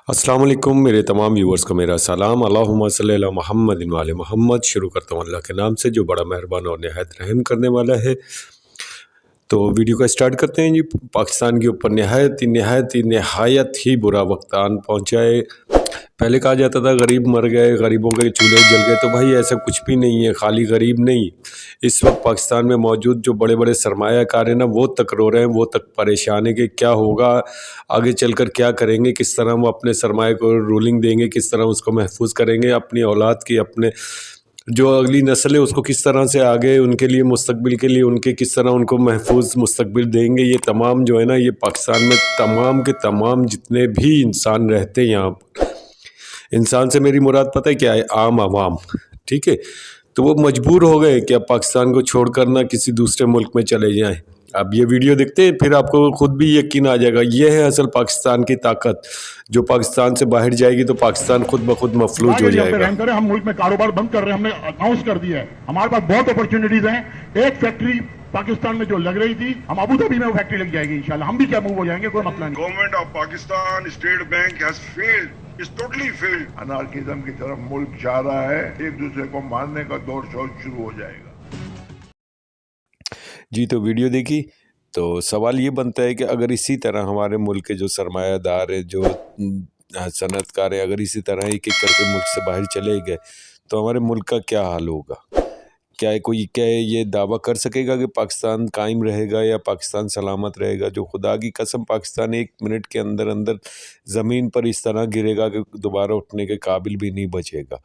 अस्सलाम वालेकुम मेरे तमाम व्यूवर्स को मेरा सलाम। अल्लाहुम्मा सल्ली अला मुहम्मद व आले मोहम्मद। शुरू करता हूँ अल्लाह के नाम से जो बड़ा मेहरबान और नहायत रहम करने वाला है। तो वीडियो को स्टार्ट करते हैं जी। पाकिस्तान के ऊपर नहायत ही बुरा वक्त आन पहुँचा है। पहले कहा जाता था गरीब मर गए, गरीबों के चूल्हे जल गए, तो भाई ऐसा कुछ भी नहीं है। खाली गरीब नहीं, इस वक्त पाकिस्तान में मौजूद जो बड़े बड़े सरमायाकार हैं ना, वो तक रो रहे हैं, वो तक परेशान है कि क्या होगा आगे चलकर, क्या करेंगे, किस तरह वो अपने सरमाए को रूलिंग देंगे, किस तरह उसको महफूज करेंगे, अपनी औलाद की, अपने जो अगली नस्ल है उसको किस तरह से आगे उनके लिए मुस्तकबिल के लिए उनके किस तरह उनको महफूज मुस्तकबिल देंगे। ये तमाम जो है ना, ये पाकिस्तान में तमाम के तमाम जितने भी इंसान रहते हैं यहाँ पर, इंसान से मेरी मुराद पता है क्या है? आम आवाम। ठीक है, तो वो मजबूर हो गए कि अब पाकिस्तान को छोड़कर ना किसी दूसरे मुल्क में चले जाएं। अब ये वीडियो देखते हैं फिर आपको खुद भी यकीन आ जाएगा। ये है असल पाकिस्तान की ताकत। जो पाकिस्तान से बाहर जाएगी तो पाकिस्तान खुद ब खुद मफलूज हो जाएगा। हम मुल्क में कारोबार बंद कर रहे हैं, हमने अनाउंस कर दिया है। हमारे पास बहुत अपॉर्चुनिटीज हैं। एक फैक्ट्री पाकिस्तान में जो लग रही थी, हम अबू धाबी में वो फैक्ट्री लग जाएगी इंशाल्लाह। हम भी क्या मूव हो जाएंगे, कोई मसला नहीं। Government of Pakistan, state bank has failed, is totally failed. Anarchism की तरफ मुल्क जा रहा है, एक दूसरे को मारने का दौर शुरू हो जाएगा जी। तो वीडियो देखी तो सवाल ये बनता है कि अगर इसी तरह हमारे मुल्क के जो सरमायादार है, जो सनतकार है, अगर इसी तरह एक एक करके मुल्क से बाहर चले गए तो हमारे मुल्क का क्या हाल होगा? क्या ये दावा कर सकेगा कि पाकिस्तान कायम रहेगा या पाकिस्तान सलामत रहेगा? जो खुदा की कसम पाकिस्तान 1 मिनट के अंदर अंदर ज़मीन पर इस तरह गिरेगा कि दोबारा उठने के काबिल भी नहीं बचेगा।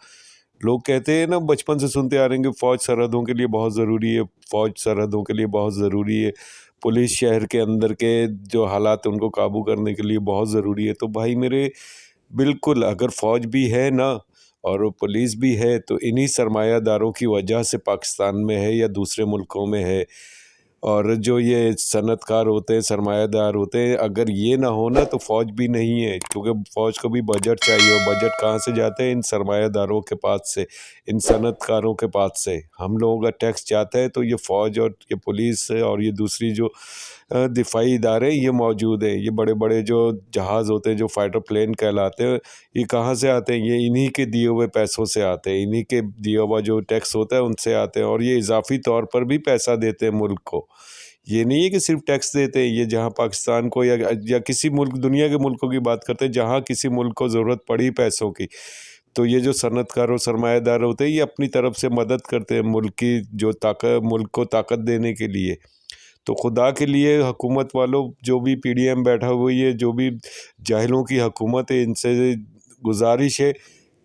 लोग कहते हैं ना, बचपन से सुनते आ रहे हैं कि फ़ौज सरहदों के लिए बहुत ज़रूरी है, फ़ौज सरहदों के लिए बहुत ज़रूरी है, पुलिस शहर के अंदर के जो हालात उनको काबू करने के लिए बहुत ज़रूरी है। तो भाई मेरे, बिल्कुल अगर फ़ौज भी है ना और पुलिस भी है तो इन्हीं सरमायादारों की वजह से पाकिस्तान में है या दूसरे मुल्कों में है। और जो ये सनतकार होते हैं, सरमायादार होते हैं, अगर ये ना हो ना तो फ़ौज भी नहीं है, क्योंकि फ़ौज को भी बजट चाहिए। और बजट कहाँ से जाते हैं? इन सरमायादारों के पास से, इन सनतकारों के पास से। हम लोगों का टैक्स जाता है तो ये फ़ौज और ये पुलिस और ये दूसरी जो दिफाई इदारे ये मौजूद हैं। ये बड़े बड़े जो जहाज़ होते हैं, जो फाइटर प्लेन कहलाते हैं, ये कहाँ से आते हैं? ये इन्हीं के दिए हुए पैसों से आते हैं, इन्हीं के दिया हुआ जो टैक्स होता है उनसे आते हैं। और ये इजाफी तौर पर भी पैसा देते हैं मुल्क को। ये नहीं है कि सिर्फ टैक्स देते हैं। ये जहाँ पाकिस्तान को या किसी मुल्क, दुनिया के मुल्कों की बात करते हैं, जहाँ किसी मुल्क को ज़रूरत पड़ी पैसों की, तो ये जो सनतकार और सरमायादार होते हैं ये अपनी तरफ से मदद करते हैं मुल्क की जो ताकत, मुल्क को ताकत देने के लिए। तो खुदा के लिए हुकूमत वालों, जो भी PDM बैठा हुई है, जो भी जाहिलों की हुकूमत है, इनसे गुजारिश है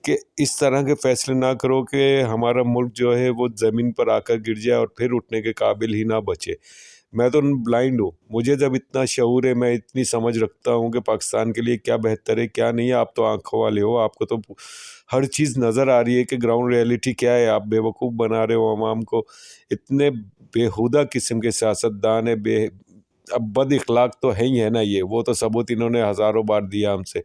कि इस तरह के फ़ैसले ना करो कि हमारा मुल्क जो है वो ज़मीन पर आकर गिर जाए और फिर उठने के काबिल ही ना बचे। मैं तो ब्लाइंड हूँ, मुझे जब इतना शऊर है, मैं इतनी समझ रखता हूँ कि पाकिस्तान के लिए क्या बेहतर है क्या नहीं है। आप तो आंखों वाले हो, आपको तो हर चीज़ नज़र आ रही है कि ग्राउंड रियलिटी क्या है। आप बेवकूफ़ बना रहे हो अवाम को। इतने बेहुदा किस्म के सियासतदान है, अब बद इखलाक तो है ही है ना ये, वो तो सबूत इन्होंने हज़ारों बार दिया हमसे।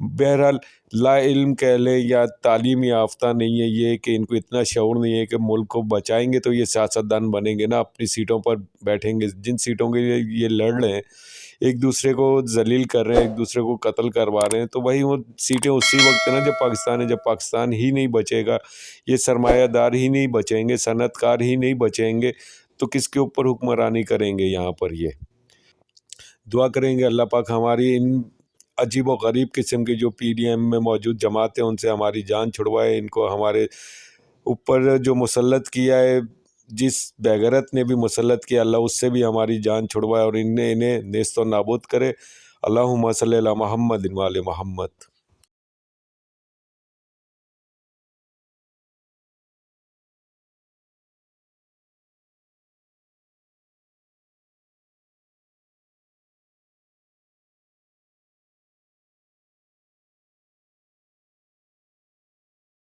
बहरहाल ला इल्म कह लें या तालीम याफ्ता नहीं है ये, कि इनको इतना शऊर नहीं है कि मुल्क को बचाएंगे तो ये सियासतदान बनेंगे ना, अपनी सीटों पर बैठेंगे। जिन सीटों के लिए ये लड़ रहे हैं, एक दूसरे को जलील कर रहे हैं, एक दूसरे को कत्ल करवा रहे हैं, तो वही वो सीटें उसी वक्त है ना जब पाकिस्तान है। जब पाकिस्तान ही नहीं बचेगा, ये सरमायादार ही नहीं बचेंगे, सनतकार ही नहीं बचेंगे, तो किसके ऊपर हुक्मरानी करेंगे यहाँ पर? ये दुआ करेंगे अल्लाह पाक हमारी इन अजीब व गरीब किस्म की जो PDM में मौजूद जमात है उनसे हमारी जान छुड़वाए। इनको हमारे ऊपर जो मुसल्लत किया है, जिस बेगैरत ने भी मुसल्लत किया, अल्लाह उससे भी हमारी जान छुड़वाए और इन्हें नेस्त व नाबूद करे। अल्लाहुम्मा सल्ली अला मुहम्मद व आले मोहम्मद।